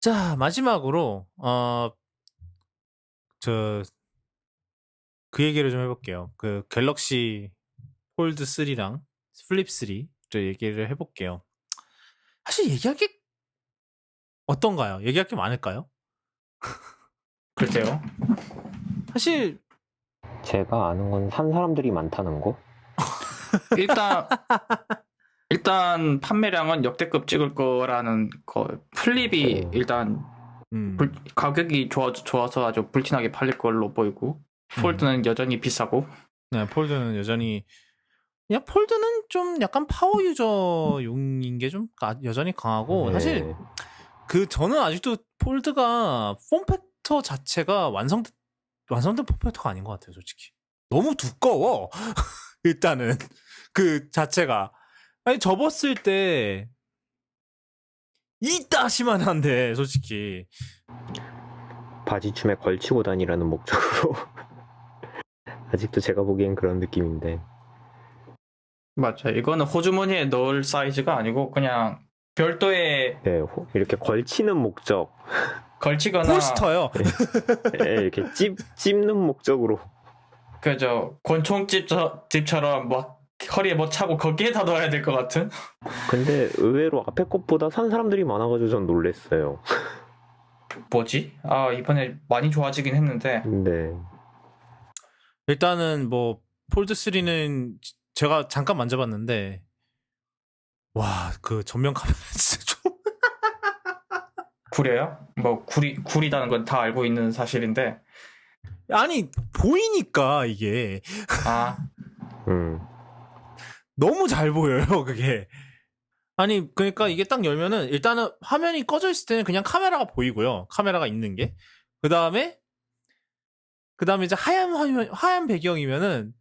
자, 마지막으로 저 그 얘기를 좀 해볼게요. 그 갤럭시 폴드 3랑 플립 3를 얘기를 해볼게요. 사실 얘기할 게 어떤가요? 얘기할 게 많을까요? 글쎄요. 사실 제가 아는 건 산 사람들이 많다는 거? 일단 판매량은 역대급 찍을 거라는 거. 플립이 일단 가격이 좋아서 아주 불티나게 팔릴 걸로 보이고, 폴드는 여전히 비싸고. 네, 폴드는 여전히 그냥 폴드는 좀 약간 파워 유저용인 게 좀 여전히 강하고, 사실 저는 아직도 폴드가 폼팩터 자체가 완성된 폼팩터가 아닌 것 같아요, 솔직히. 너무 두꺼워. 일단은 그 자체가 아니 접었을 때 이따시만 한데 솔직히 바지춤에 걸치고 다니라는 목적으로 아직도 제가 보기엔 그런 느낌인데. 맞죠. 이거는 호주머니에 넣을 사이즈가 아니고 그냥 별도의 네, 이렇게 걸치는 목적. 걸치거나 폴스터요. 네, 이렇게 찝는 목적으로. 그저 권총집처럼 막 허리에 뭐 차고 거기에다 넣어야 될 것 같은. 근데 의외로 앞에 것보다 산 사람들이 많아가지고 전 놀랬어요. 뭐지? 이번에 많이 좋아지긴 했는데. 네. 일단은 뭐 폴드 3는 제가 잠깐 만져봤는데 와, 그 전면 카메라 진짜 좀 구려요? 뭐 구리다는 건 다 알고 있는 사실인데. 아니 보이니까 이게 너무 잘 보여요, 그게. 아니, 그러니까 이게 딱 열면은 일단은 화면이 꺼져 있을 때는 그냥 카메라가 보이고요. 카메라가 있는 게. 그다음에 이제 하얀 배경이면은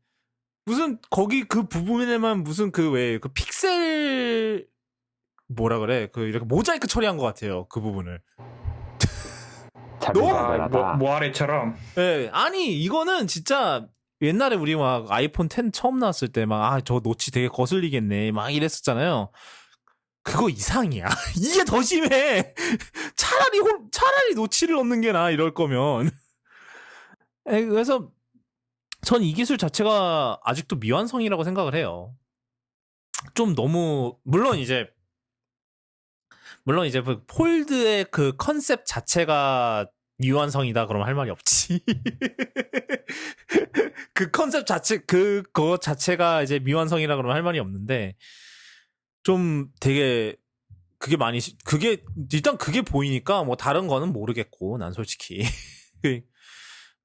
무슨 거기 그 부분에만 무슨 그 픽셀 뭐라 그래? 그 이렇게 모자이크 처리한 것 같아요. 그 부분을. 너무 모아레처럼. 네, 아니 이거는 진짜 옛날에 우리 막 아이폰 10 처음 나왔을 때 막 저 노치 되게 거슬리겠네 막 이랬었잖아요. 그거 이상이야. 이게 더 심해. 차라리 노치를 넣는 게 나아, 이럴 거면. 그래서 전 이 기술 자체가 아직도 미완성이라고 생각을 해요. 좀 너무 물론 이제 그 폴드의 그 컨셉 자체가 미완성이다 그러면 할 말이 없지. 그 컨셉 그거 자체가 이제 미완성이라 그러면 할 말이 없는데 좀 되게 일단 그게 보이니까 뭐 다른 거는 모르겠고 난 솔직히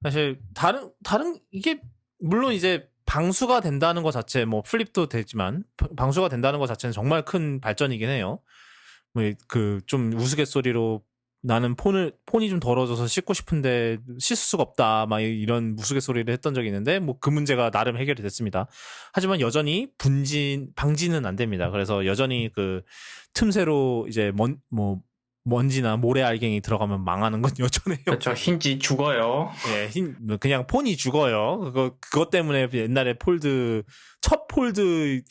사실 다른 이게 물론 이제 방수가 된다는 것 자체 뭐 플립도 되지만 방수가 된다는 것 자체는 정말 큰 발전이긴 해요. 뭐 그 좀 우스갯소리로 나는 폰이 좀 더러워져서 씻고 싶은데 씻을 수가 없다 막 이런 우스갯소리를 했던 적이 있는데 뭐 그 문제가 나름 해결이 됐습니다. 하지만 여전히 방지는 안 됩니다. 그래서 여전히 그 틈새로 이제 먼지나 모래 알갱이 들어가면 망하는 건 여전해요. 그렇죠. 힌지 죽어요. 예, 그냥 폰이 죽어요. 그것 때문에 옛날에 첫 폴드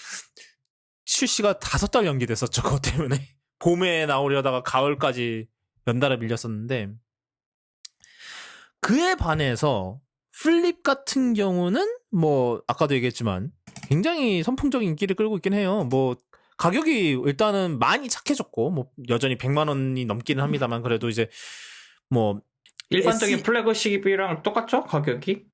출시가 5달 연기됐었죠. 그것 때문에 봄에 나오려다가 가을까지 연달아 밀렸었는데 그에 반해서 플립 같은 경우는 뭐 아까도 얘기했지만 굉장히 선풍적인 인기를 끌고 있긴 해요. 뭐 가격이 일단은 많이 착해졌고 뭐 여전히 100만 원이 넘기는 합니다만 그래도 이제 뭐 일반적인 플래그십이랑 똑같죠? 가격이?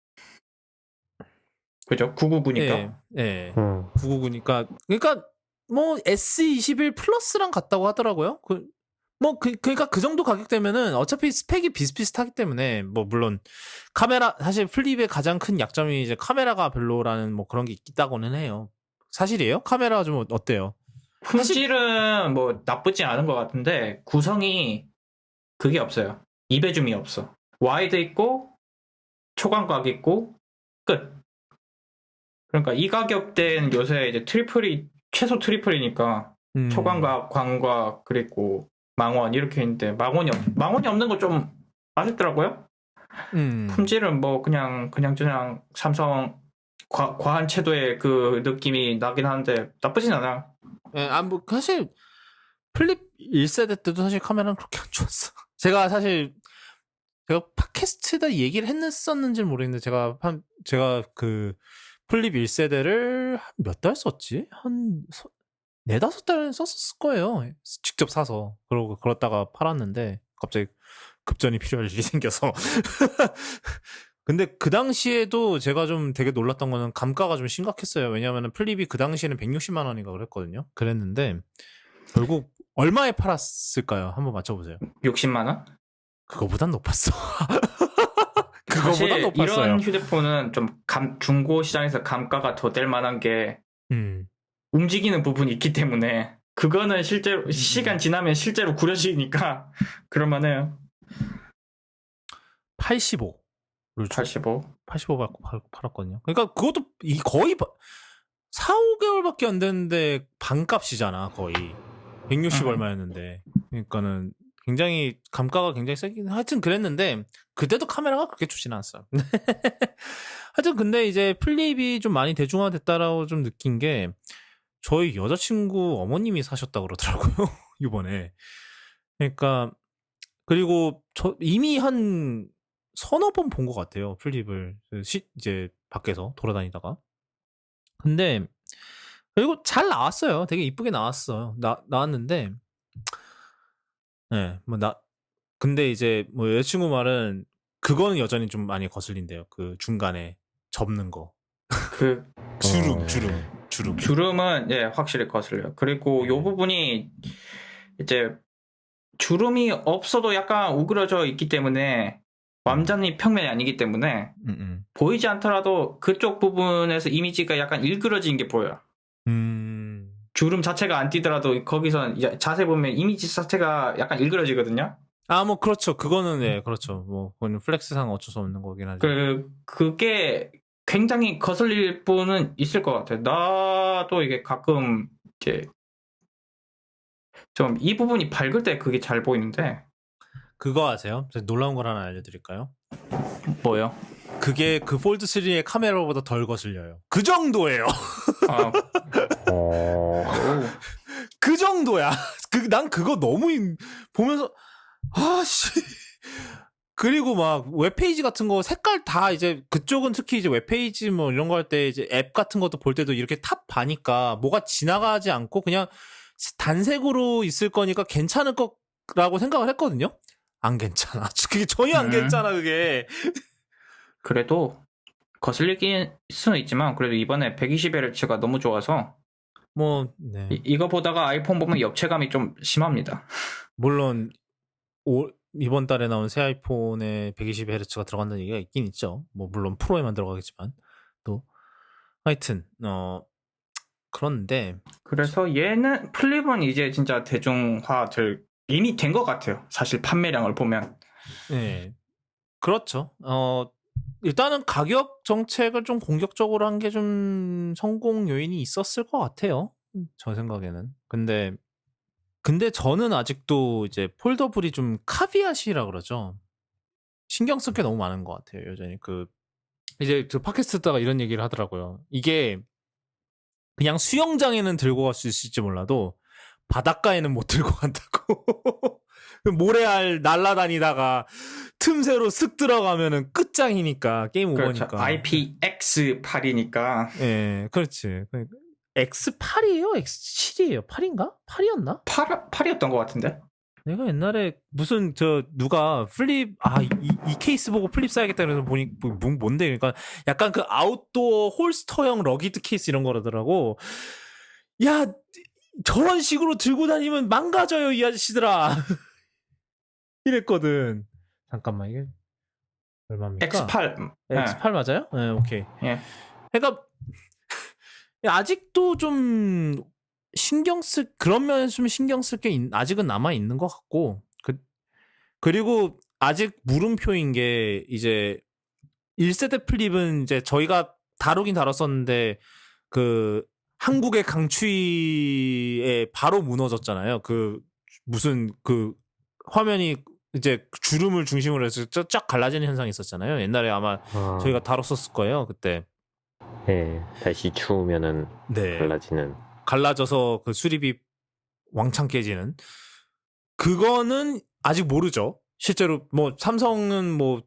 그죠? 999니까. 예. 999니까 그러니까 뭐 S21 플러스랑 같다고 하더라고요. 그러니까 그 정도 가격대면은 어차피 스펙이 비슷비슷하기 때문에 뭐 물론 사실 플립의 가장 큰 약점이 이제 카메라가 별로라는 뭐 그런 게 있다고는 해요. 사실이에요? 카메라가 좀 어때요? 품질은 뭐 나쁘지 않은 것 같은데 구성이 그게 없어요. 이배줌이 없어. 와이드 있고 초광각 있고 끝. 그러니까 이 가격대는 요새 이제 최소 트리플이니까 초광각, 광각 그리고 망원 이렇게 있는데 망원이 없는 거 좀 아쉽더라고요. 품질은 뭐 그냥 삼성 과한 채도의 그 느낌이 나긴 하는데 나쁘진 않아. 뭐 사실 플립 1세대 때도 사실 카메라는 그렇게 안 좋았어. 제가 사실 제가 팟캐스트에다 얘기를 했었는지는 모르겠는데 제가 그 플립 1세대를 몇 달 썼지? 한 4-5달 썼을 거예요. 직접 사서. 그러다가 팔았는데 갑자기 급전이 필요할 일이 생겨서. 근데 그 당시에도 제가 좀 되게 놀랐던 거는 감가가 좀 심각했어요. 왜냐하면 플립이 그 당시에는 160만 원인가 그랬거든요. 그랬는데 결국 얼마에 팔았을까요? 한번 맞춰보세요. 60만 원? 그거보단 높았어. 사실 그거보단 높았어요. 이런 휴대폰은 좀 중고 시장에서 감가가 더 될 만한 게 움직이는 부분이 있기 때문에 그거는 실제로 시간 지나면 실제로 구려지니까 그럴만해요. 85. 85. 받고 팔았거든요. 그러니까 그것도 거의 4-5개월밖에 안 됐는데 반값이잖아, 거의. 160 얼마였는데. 그러니까는 굉장히 감가가 굉장히 세긴 하여튼 그랬는데 그때도 카메라가 그렇게 좋진 않았어요. 하여튼 근데 이제 플립이 좀 많이 대중화됐다라고 좀 느낀 게 저희 여자친구 어머님이 사셨다고 그러더라고요. 이번에. 그러니까 그리고 저 이미 한 서너 번 본 것 같아요. 플립을 이제 밖에서 돌아다니다가. 근데 그리고 잘 나왔어요. 되게 이쁘게 나왔어요. 나왔는데 네, 근데 이제 뭐 여자친구 말은 그거는 여전히 좀 많이 거슬린대요. 그 중간에 접는 거. 그 주름. 주름은 확실히 거슬려요. 그리고 요 부분이 이제 주름이 없어도 약간 우그러져 있기 때문에 완전히 평면이 아니기 때문에 보이지 않더라도 그쪽 부분에서 이미지가 약간 일그러진 게 보여요. 주름 자체가 안 띄더라도 거기서 자세히 보면 이미지 자체가 약간 일그러지거든요. 뭐 그렇죠. 그거는 네, 그렇죠. 뭐 그건 플렉스상 어쩔 수 없는 거긴 하죠. 그게 굉장히 거슬릴 분은 있을 것 같아요. 나도 이게 가끔 이제 좀 이 부분이 밝을 때 그게 잘 보이는데. 그거 아세요? 놀라운 걸 하나 알려드릴까요? 뭐요? 그게 그 폴드 3의 카메라보다 덜 거슬려요. 그 정도예요. 그 정도야. 난 그거 너무 보면서 아씨. 그리고 막 웹페이지 같은 거 색깔 다 이제 그쪽은 특히 이제 웹페이지 뭐 이런 거 할 때 이제 앱 같은 것도 볼 때도 이렇게 탑 봐니까 뭐가 지나가지 않고 그냥 단색으로 있을 거니까 괜찮을 거라고 생각을 했거든요. 안 괜찮아. 그게 전혀 안 괜찮아 그게. 그래도 거슬리긴 수는 있지만 그래도 이번에 120Hz가 너무 좋아서 뭐 네. 이거 보다가 아이폰 보면 역체감이 좀 심합니다. 물론 이번 달에 나온 새 아이폰에 120Hz가 들어간다는 얘기가 있긴 있죠. 뭐 물론 프로에만 들어가겠지만 또 하여튼 그런데 그래서 얘는 플립은 이제 진짜 대중화될 이미 된 것 같아요. 사실 판매량을 보면. 네. 그렇죠. 일단은 가격 정책을 좀 공격적으로 한 게 좀 성공 요인이 있었을 것 같아요. 저 생각에는. 근데 저는 아직도 이제 폴더블이 좀 카비앗이라 그러죠. 신경 쓸 게 너무 많은 것 같아요. 여전히 이제 그 팟캐스트 듣다가 이런 얘기를 하더라고요. 이게 그냥 수영장에는 들고 갈 수 있을지 몰라도 바닷가에는 못 들고 간다고. 모래알 날라다니다가 틈새로 쓱 들어가면은 끝장이니까 게임 오버니까. 그렇죠. IPX8이니까. 예, 그렇지. X8이에요? X7이에요? 8인가? 8이었나? 8이었던 것 같은데. 내가 옛날에 무슨 누가 플립 이 케이스 보고 플립 사야겠다 그래서 보니 뭔데 그러니까 약간 그 아웃도어 홀스터형 러기드 케이스 이런 거라더라고. 야 저런 식으로 들고 다니면 망가져요 이 아저씨들아. 이랬거든. 잠깐만 이게 얼마입니까? X8 맞아요? 네, 오케이. 예. 그러니까 아직도 좀 그런 면에서 좀 신경 쓸 게 아직은 남아 있는 것 같고 그리고 아직 물음표인 게 이제 1세대 플립은 이제 저희가 다루긴 다뤘었는데 그 한국의 강추위에 바로 무너졌잖아요. 무슨 화면이 이제 주름을 중심으로 해서 쫙 갈라지는 현상이 있었잖아요. 옛날에 아마 저희가 다뤘었을 거예요. 그때. 네, 다시 추우면은 네. 갈라져서 그 수립이 왕창 깨지는. 그거는 아직 모르죠. 실제로 뭐 삼성은 뭐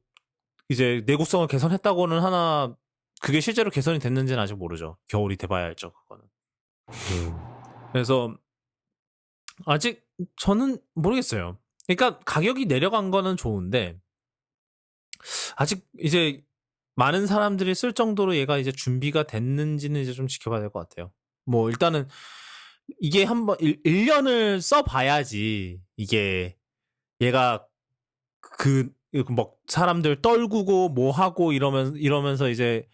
이제 내구성을 개선했다고는 하나 그게 실제로 개선이 됐는지는 아직 모르죠. 겨울이 돼봐야 알죠. 그거는. 그래서 아직 저는 모르겠어요. 그러니까 가격이 내려간 거는 좋은데 아직 이제 많은 사람들이 쓸 정도로 얘가 이제 준비가 됐는지는 이제 좀 지켜봐야 될 것 같아요. 뭐 일단은 이게 한번 1년을 써봐야지 이게 얘가 뭐 사람들 떨구고 뭐 하고 이러면서 이제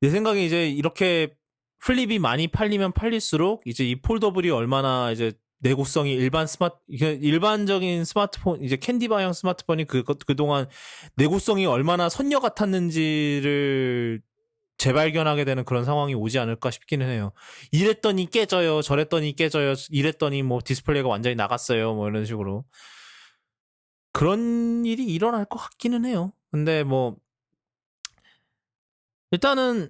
내 생각에 이제 이렇게 플립이 많이 팔리면 팔릴수록 이제 이 폴더블이 얼마나 이제 내구성이 일반적인 스마트폰 이제 캔디 방향 스마트폰이 그동안 내구성이 얼마나 선녀 같았는지를 재발견하게 되는 그런 상황이 오지 않을까 싶기는 해요. 이랬더니 깨져요, 저랬더니 깨져요, 이랬더니 뭐 디스플레이가 완전히 나갔어요, 뭐 이런 식으로 그런 일이 일어날 것 같기는 해요. 근데 뭐 일단은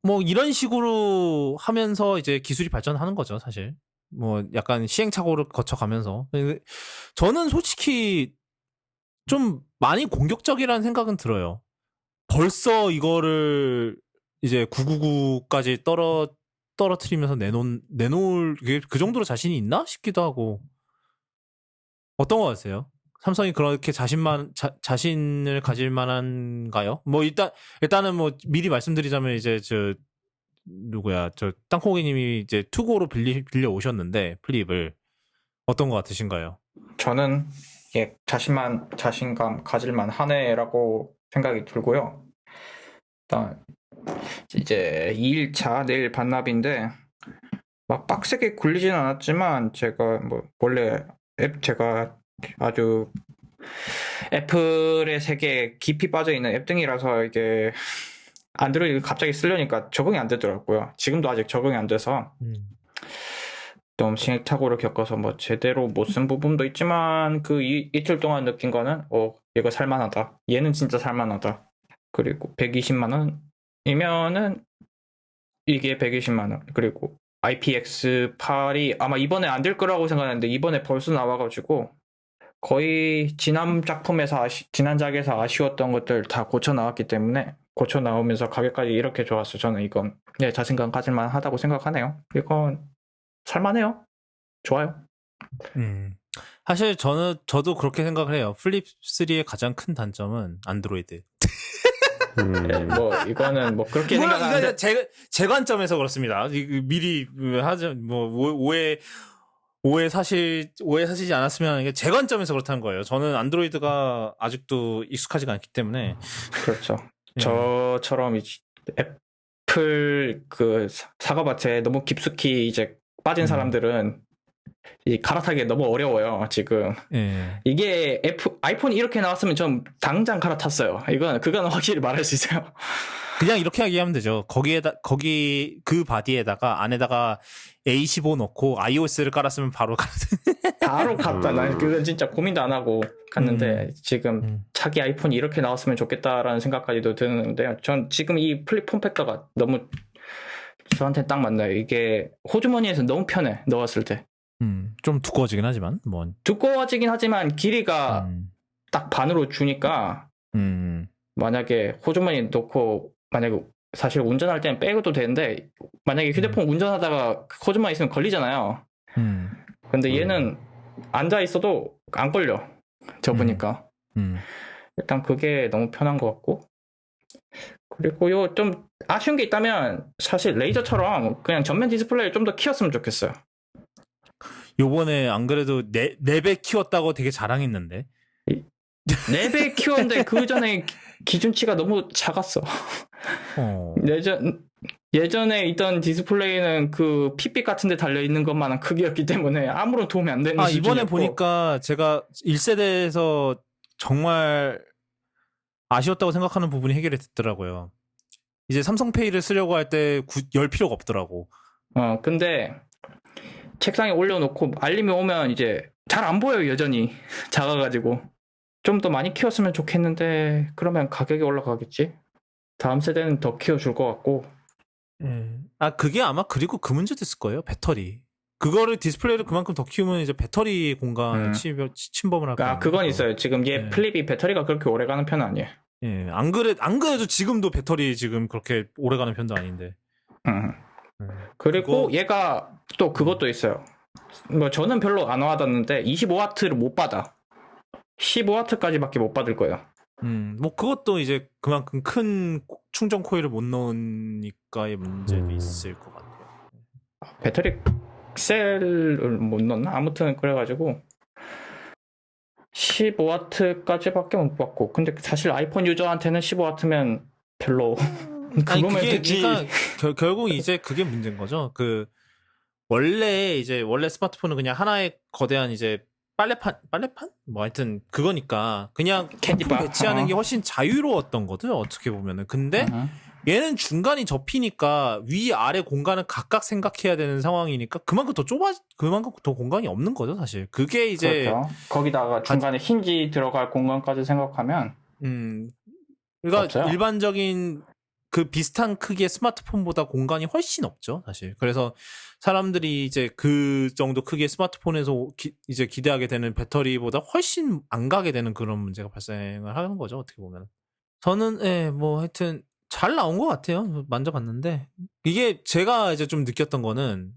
뭐 이런 식으로 하면서 이제 기술이 발전하는 거죠, 사실. 뭐 약간 시행착오를 거쳐가면서. 저는 솔직히 좀 많이 공격적이라는 생각은 들어요. 벌써 이거를 이제 999까지 떨어뜨리면서 내놓을 그 정도로 자신이 있나 싶기도 하고. 어떤 거 같으세요? 삼성이 그렇게 자신을 가질 만한가요? 뭐 일단은 뭐 미리 말씀드리자면 이제 저 땅콩이님이 이제 투고로 빌려 오셨는데 플립을 어떤 거 같으신가요? 저는 이게 자신감 가질만 하네라고 생각이 들고요. 일단 이제 2일차 내일 반납인데 막 빡세게 굴리진 않았지만 제가 뭐 원래 제가 아주 애플의 세계에 깊이 빠져있는 앱등이라서 이게 안드로이드 갑자기 쓰려니까 적응이 안 되더라고요. 지금도 아직 적응이 안 돼서 좀 시행착오를 겪어서 뭐 제대로 못 쓴 부분도 있지만 그 이틀 동안 느낀 거는 얘가 살만하다. 얘는 진짜 살만하다. 그리고 120만 원이면은 이게 120만 원. 그리고 IPX8이 아마 이번에 안 될 거라고 생각했는데 이번에 벌써 나와가지고 거의 지난 작에서 아쉬웠던 것들 다 고쳐 나왔기 때문에 고쳐 나오면서 가격까지 이렇게 좋았어. 저는 이건 자신감 가질만 하다고 생각하네요. 이건 살만해요. 좋아요. 사실 저도 그렇게 생각을 해요. 플립 3의 가장 큰 단점은 안드로이드. 뭐 이거는 뭐 그렇게 생각하는데 제 관점에서 그렇습니다. 미리 하죠. 뭐 오해 사시지 않았으면 하는 게 제 관점에서 그렇다는 거예요. 저는 안드로이드가 아직도 익숙하지가 않기 때문에. 그렇죠. 저처럼 애플 그 사과밭에 너무 깊숙이 이제 빠진 사람들은 이 갈아타기 너무 어려워요. 지금 이게 아이폰이 이렇게 나왔으면 전 당장 갈아탔어요. 그건 확실히 말할 수 있어요. 그냥 이렇게 얘기하면 되죠. 거기 그 바디에다가 안에다가 A15 넣고 iOS를 깔았으면 바로 갔다. 난 그건 진짜 고민도 안 하고 갔는데 지금 자기 아이폰이 이렇게 나왔으면 좋겠다라는 생각까지도 드는데요. 전 지금 이 플립 폼팩터가 너무 저한테 딱 맞나요. 이게 호주머니에서 너무 편해. 넣었을 때. 좀 두꺼워지긴 하지만 뭐 두꺼워지긴 하지만 길이가 딱 반으로 주니까 만약에 호주머니 넣고 만약에 사실 운전할 때는 빼고도 되는데 만약에 휴대폰 운전하다가 호주머니 있으면 걸리잖아요. 근데 얘는 앉아 있어도 안 걸려. 접으니까. 일단 그게 너무 편한 것 같고. 그리고 좀 아쉬운 게 있다면 사실 레이저처럼 그냥 전면 디스플레이를 좀 더 키웠으면 좋겠어요. 요번에 안 그래도 4배 키웠다고 되게 자랑했는데 4배 키웠는데 그 전에 기준치가 너무 작았어. 예전에 있던 디스플레이는 그 핏빛 같은 데 달려있는 것만한 크기였기 때문에 아무런 도움이 안 되는 수준이었고. 이번에 보니까 제가 1세대에서 정말 아쉬웠다고 생각하는 부분이 해결이 됐더라고요. 이제 삼성페이를 쓰려고 할 때 열 필요가 없더라고. 근데 책상에 올려놓고 알림이 오면 이제 잘 안 보여요. 여전히 작아가지고 좀 더 많이 키웠으면 좋겠는데 그러면 가격이 올라가겠지. 다음 세대는 더 키워줄 것 같고. 그게 아마 그리고 그 문제도 있을 거예요. 배터리. 그거를 디스플레이를 그만큼 더 키우면 이제 배터리 공간을 침범을 할 거예요. 그건 있어요. 지금 얘 네. 플립이 배터리가 그렇게 오래 가는 편은 아니에요. 예, 안 그래도 지금도 배터리 지금 그렇게 오래 가는 편도 아닌데. 그리고 그거- 얘가 또 그것도 있어요. 뭐 저는 별로 안 와닿는데 25W를 못 받아. 15W까지밖에 못 받을 거예요. 뭐 그것도 이제 그만큼 큰 충전 코일을 못 넣으니까의 문제도 있을 것 같아요. 배터리 셀을 못 넣나? 아무튼 그래가지고 15W까지밖에 못 받고. 근데 사실 아이폰 유저한테는 15W면 별로 아니 그거면 그게 되지. 그러니까 결국 이제 그게 문제인 거죠. 원래 스마트폰은 그냥 하나의 거대한 이제 빨래판 뭐 하여튼 그거니까 그냥 캔디바. 부품 배치하는 게 훨씬 자유로웠던 거든 어떻게 보면은. 근데 얘는 중간이 접히니까 위 아래 공간을 각각 생각해야 되는 상황이니까 그만큼 더 공간이 없는 거죠 사실. 그게 이제 그렇죠. 거기다가 중간에 힌지 들어갈 공간까지 생각하면 그러니까 없어요. 일반적인 그 비슷한 크기의 스마트폰보다 공간이 훨씬 없죠, 사실. 그래서 사람들이 이제 그 정도 크기의 스마트폰에서 이제 기대하게 되는 배터리보다 훨씬 안 가게 되는 그런 문제가 발생을 하는 거죠, 어떻게 보면. 저는, 뭐 하여튼 잘 나온 것 같아요. 만져봤는데. 이게 제가 이제 좀 느꼈던 거는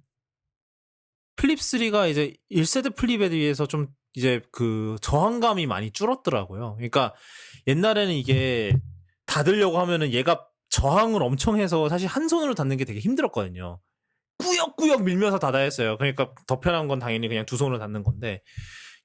플립 3가 이제 1세대 플립에 비해서 좀 이제 그 저항감이 많이 줄었더라고요. 그러니까 옛날에는 이게 닫으려고 하면은 얘가 저항을 엄청 해서 사실 한 손으로 닫는 게 되게 힘들었거든요. 꾸역꾸역 밀면서 닫아야 했어요. 그러니까 더 편한 건 당연히 그냥 두 손으로 닫는 건데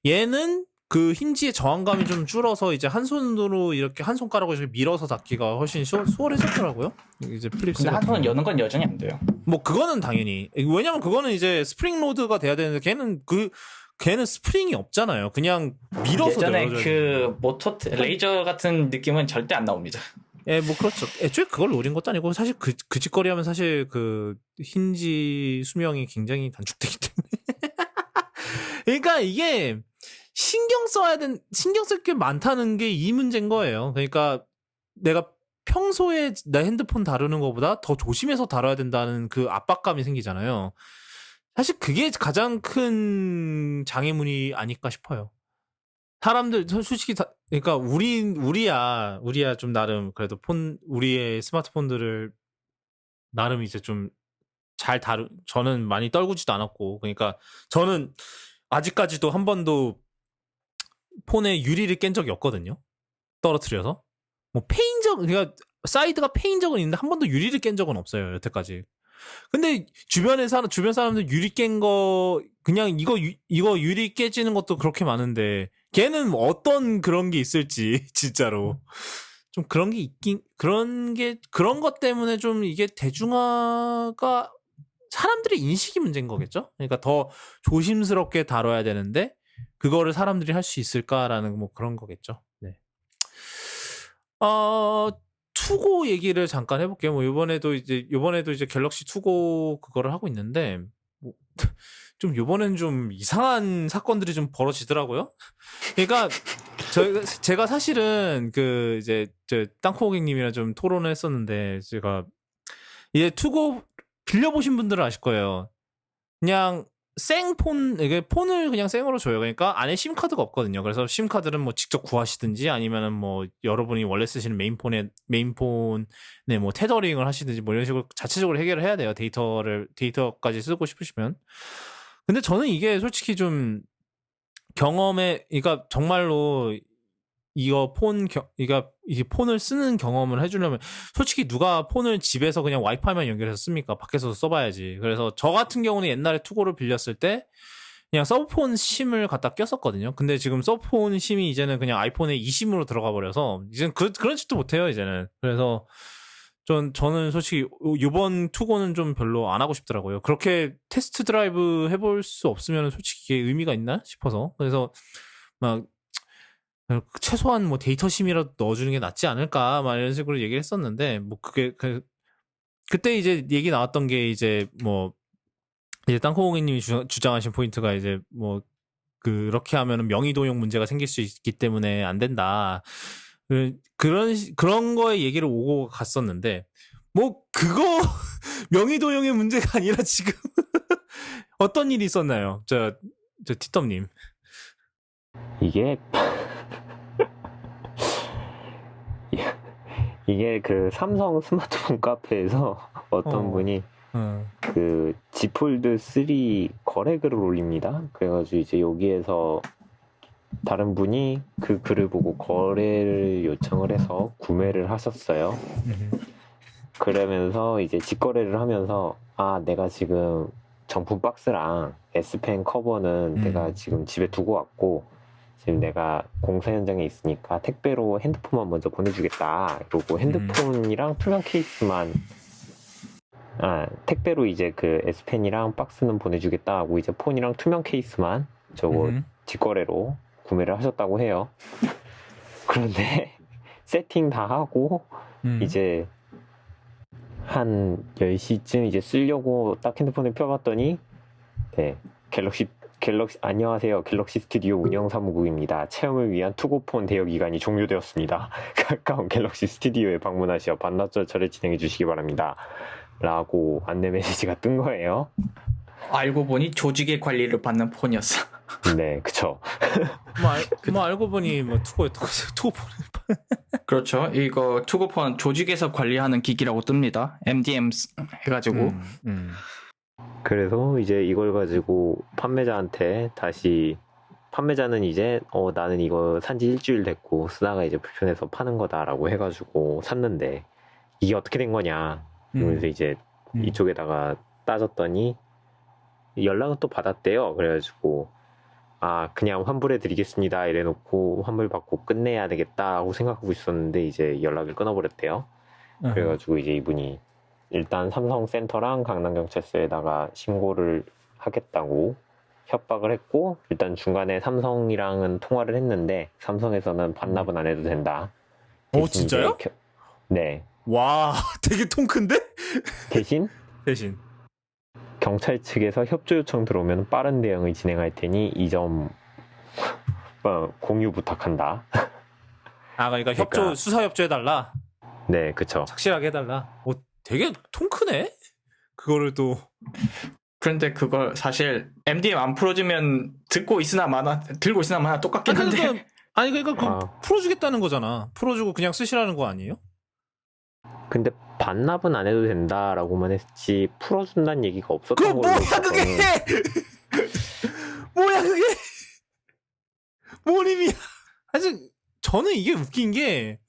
얘는 그 힌지의 저항감이 좀 줄어서 이제 한 손으로 이렇게 한 손가락으로 이렇게 밀어서 닫기가 훨씬 수월해졌더라고요. 이제 플립 3. 근데 한 손은 여는 건 여전히 안 돼요. 뭐 그거는 당연히 왜냐면 그거는 이제 스프링 로드가 돼야 되는데 걔는 스프링이 없잖아요. 그냥 밀어서 예전에 열어줘야 그 모터 레이저 같은 느낌은 절대 안 나옵니다. 뭐 그렇죠. 애초에 그걸 노린 것도 아니고 사실 그 짓거리 하면 사실 그 힌지 수명이 굉장히 단축되기 때문에 그러니까 이게 신경 쓸 게 많다는 게 이 문제인 거예요. 그러니까 내가 평소에 내 핸드폰 다루는 것보다 더 조심해서 다뤄야 된다는 그 압박감이 생기잖아요. 사실 그게 가장 큰 장애물이 아닐까 싶어요. 사람들 솔직히 그러니까 우리야 좀 나름 그래도 우리의 스마트폰들을 나름 이제 좀 잘 저는 많이 떨구지도 않았고 그러니까 저는 아직까지도 한 번도 폰에 유리를 깬 적이 없거든요. 떨어뜨려서 뭐 그러니까 사이드가 패인 적은 있는데 한 번도 유리를 깬 적은 없어요 여태까지. 근데 주변 사람들 유리 깬 거 그냥 이거 유리 깨지는 것도 그렇게 많은데 걔는 뭐 어떤 그런 게 있을지 진짜로 좀 그런 게 있긴 그런 것 때문에 좀 이게 대중화가 사람들의 인식이 문제인 거겠죠. 그러니까 더 조심스럽게 다뤄야 되는데 그거를 사람들이 할 수 있을까라는 뭐 그런 거겠죠. 네. 투고 얘기를 잠깐 해볼게요. 뭐 이번에도 이제 갤럭시 투고 그거를 하고 있는데 좀 이번엔 좀 이상한 사건들이 좀 벌어지더라고요. 그러니까 제가 사실은 그 이제 땅콩 고객님이랑 좀 토론을 했었는데 제가 이제 투고 빌려보신 분들은 아실 거예요. 그냥 이게 폰을 그냥 생으로 줘요. 그러니까 안에 심카드가 없거든요. 그래서 심카드는 뭐 직접 구하시든지 아니면은 뭐 여러분이 원래 쓰시는 메인폰에 뭐 테더링을 하시든지 뭐 이런 식으로 자체적으로 해결을 해야 돼요. 데이터까지 쓰고 싶으시면. 근데 저는 이게 솔직히 좀 그러니까 정말로 이게 폰을 쓰는 경험을 해주려면 솔직히 누가 폰을 집에서 그냥 와이파이만 연결해서 씁니까? 밖에서 써봐야지. 그래서 저 같은 경우는 옛날에 투고를 빌렸을 때 그냥 서브폰 심을 갖다 꼈었거든요. 근데 지금 서브폰 심이 이제는 그냥 아이폰에 eSIM으로 들어가 버려서 이제는 그런 짓도 못해요 이제는. 그래서 저는 솔직히 이번 투고는 좀 별로 안 하고 싶더라고요. 그렇게 테스트 드라이브 해볼 수 없으면 솔직히 이게 의미가 있나 싶어서. 그래서 막 최소한 뭐 데이터 심이라도 넣어주는 게 낫지 않을까 막 이런 식으로 얘기를 했었는데 뭐 그때 이제 얘기 나왔던 게 이제 뭐 이제 땅콩고객님이 주장하신 포인트가 이제 뭐 그렇게 하면은 명의도용 문제가 생길 수 있기 때문에 안 된다. 그런 거에 얘기를 오고 갔었는데 뭐 그거 명의도용의 문제가 아니라 지금 어떤 일이 있었나요? 저 티덤님. 이게 이게 그 삼성 스마트폰 카페에서 어떤 어. 분이 어. 그 Z 폴드 3 거래 글을 올립니다. 그래가지고 이제 여기에서 다른 분이 그 글을 보고 거래를 요청을 해서 구매를 하셨어요. 그러면서 이제 직거래를 하면서 아 내가 지금 정품 박스랑 S펜 커버는 내가 지금 집에 두고 왔고 지금 내가 공사 현장에 있으니까 택배로 핸드폰만 먼저 보내주겠다. 그리고 핸드폰이랑 투명 케이스만 택배로 이제 그 S펜이랑 박스는 보내주겠다 하고 이제 폰이랑 투명 케이스만 저거 직거래로 구매를 하셨다고 해요. 그런데 세팅 다 하고 이제 한 10시쯤 이제 쓰려고 딱 핸드폰을 펴봤더니 네, 갤럭시 안녕하세요. 갤럭시 스튜디오 운영사무국입니다. 체험을 위한 투고폰 대여 기간이 종료되었습니다. 가까운 갤럭시 스튜디오에 방문하시어 반납 절차를 진행해 주시기 바랍니다. 라고 안내 메시지가 뜬 거예요. 알고 보니 조직의 관리를 받는 폰이었어. 네, 그쵸. 알고 보니 투고폰. 그렇죠. 이거 투고폰 조직에서 관리하는 기기라고 뜹니다. MDM 해가지고. 그래서 이제 이걸 가지고 판매자한테 다시 판매자는 이제 나는 이거 산지 일주일 됐고 쓰다가 이제 불편해서 파는 거다라고 해가지고 샀는데 이게 어떻게 된 거냐 그러면서 이제 이쪽에다가 따졌더니 연락은 또 받았대요. 그래가지고 그냥 환불해 드리겠습니다 이래놓고 환불 받고 끝내야 되겠다 하고 생각하고 있었는데 이제 연락을 끊어버렸대요. 그래가지고 이제 이분이 일단 삼성센터랑 강남경찰서에다가 신고를 하겠다고 협박을 했고 일단 중간에 삼성이랑은 통화를 했는데 삼성에서는 반납은 안 해도 된다. 진짜요? 네. 와, 되게 통 큰데? 대신 경찰 측에서 협조 요청 들어오면 빠른 대응을 진행할 테니 이 점 공유 부탁한다. 그러니까 수사 협조해달라. 네, 그쵸. 착실하게 해달라. 되게 통 크네? 그거를 또. 그런데 그걸 사실 MDM 안 풀어주면 들고 있으나 마나 똑같긴 한데. 그러니까 풀어주겠다는 거잖아. 풀어주고 그냥 쓰시라는 거 아니에요? 근데 반납은 안 해도 된다라고만 했지 풀어준다는 얘기가 없었던 걸로. 뭐야 그게? 뭐야 그게? 뭔 의미야? 사실 저는 이게 웃긴 게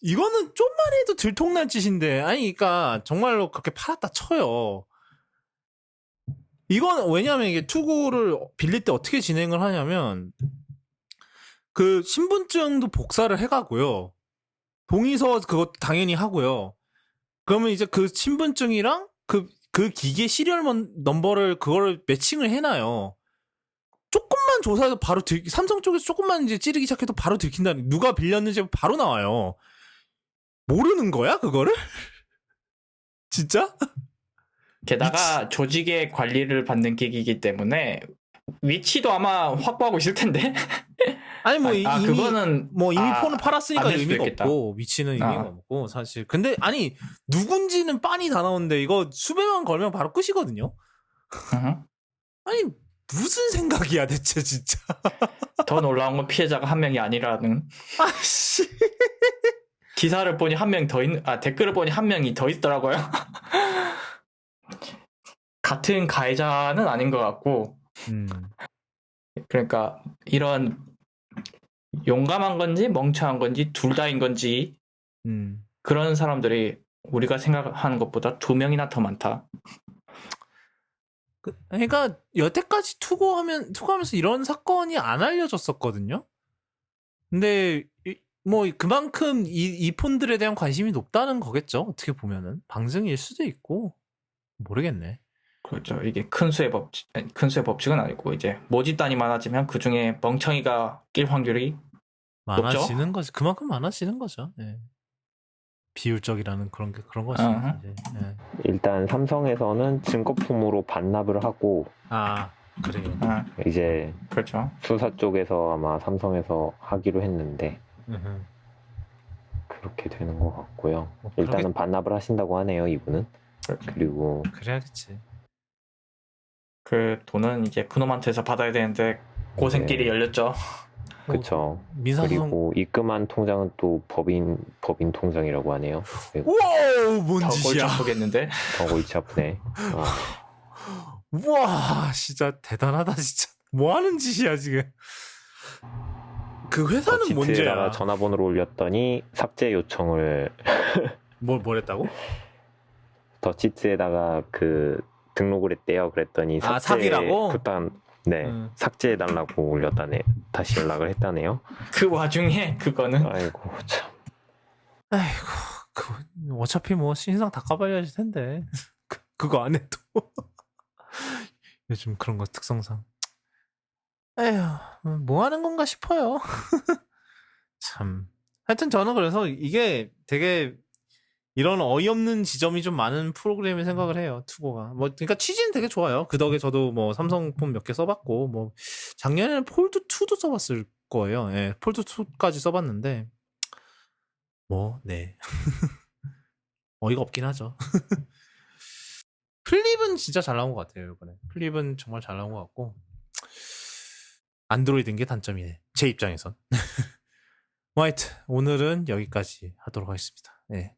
이거는 좀만 해도 들통날 짓인데 그러니까 정말로 그렇게 팔았다 쳐요. 이건 왜냐하면 이게 투고를 빌릴 때 어떻게 진행을 하냐면 그 신분증도 복사를 해가고요. 동의서 그것도 당연히 하고요. 그러면 이제 그 신분증이랑 그 기계 시리얼 넘버를 그거를 매칭을 해놔요. 조금만 조사해서 바로 삼성 쪽에서 조금만 이제 찌르기 시작해도 바로 들킨다는 누가 빌렸는지 바로 나와요. 모르는 거야 그거를? 진짜? 게다가 조직의 관리를 받는 기기이기 때문에 위치도 아마 확보하고 있을 텐데. 그거는 이미 폰을 팔았으니까 의미가 있겠다. 없고 위치는 의미가 없고 사실. 근데 누군지는 빤히 다 나오는데 이거 수배만 걸면 바로 끝이거든요. 무슨 생각이야 대체 진짜. 더 놀라운 건 피해자가 한 명이 아니라는. 아씨. 기사를 보니 한 명 더 댓글을 보니 한 명이 더 있더라고요. 같은 가해자는 아닌 것 같고. 그러니까 이런 용감한 건지 멍청한 건지 둘 다인 건지 그런 사람들이 우리가 생각하는 것보다 2명이나 더 많다. 그러니까 여태까지 투고하면서 이런 사건이 안 알려졌었거든요. 근데 그만큼 이 폰들에 대한 관심이 높다는 거겠죠. 어떻게 보면은 방증일 수도 있고 모르겠네. 그렇죠. 이게 큰 수의 법칙은 아니고 이제 모집 단위 많아지면 그 중에 멍청이가 낄 확률이 많아지는 높죠? 거지. 그만큼 많아지는 거죠. 네. 비율적이라는 그런 거지. 네. 일단 삼성에서는 증거품으로 반납을 하고 그래요. 이제 그렇죠. 수사 쪽에서 아마 삼성에서 하기로 했는데 그렇게 되는 것 같고요. 일단은 반납을 하신다고 하네요, 이분은. 그렇죠. 그리고 그래야겠지. 그 돈은 이제 그놈한테서 받아야 되는데 고생길이 네. 열렸죠. 그쵸. 민사소송. 그리고 입금한 통장은 또 법인 통장이라고 하네요. 우와, 뭔 더 골치 짓이야. 아프겠는데? 더 골치 아프네. 우와, 진짜 대단하다, 진짜. 뭐 하는 짓이야, 지금. 그 회사는 뭔 더치트에다가 죄야? 전화번호를 올렸더니 삭제 요청을 뭘 했다고? 더치트에다가 그 등록을 했대요. 그랬더니 아, 사기라고? 네, 음. 삭제해달라고 올렸다네. 다시 연락을 했다네요. 그 와중에 그거는 아이고 참. 아이고, 어차피 뭐 신상 다 까발려야 할 텐데. 그거 안 해도. 요즘 그런 거 특성상. 에휴, 뭐 하는 건가 싶어요. 참. 하여튼 저는 그래서 이게 되게 이런 어이없는 지점이 좀 많은 프로그램을 생각을 해요. 투고가. 뭐 그러니까 취지는 되게 좋아요. 그 덕에 저도 뭐 삼성폰 몇 개 써봤고 뭐 작년에는 폴드 2도 써봤을 거예요. 예, 폴드 2까지 써봤는데 뭐 네. 어이가 없긴 하죠. 플립은 진짜 잘 나온 것 같아요. 이번에 플립은 정말 잘 나온 것 같고 안드로이드인 게 단점이네. 제 입장에선. 뭐 하여튼 오늘은 여기까지 하도록 하겠습니다. 네.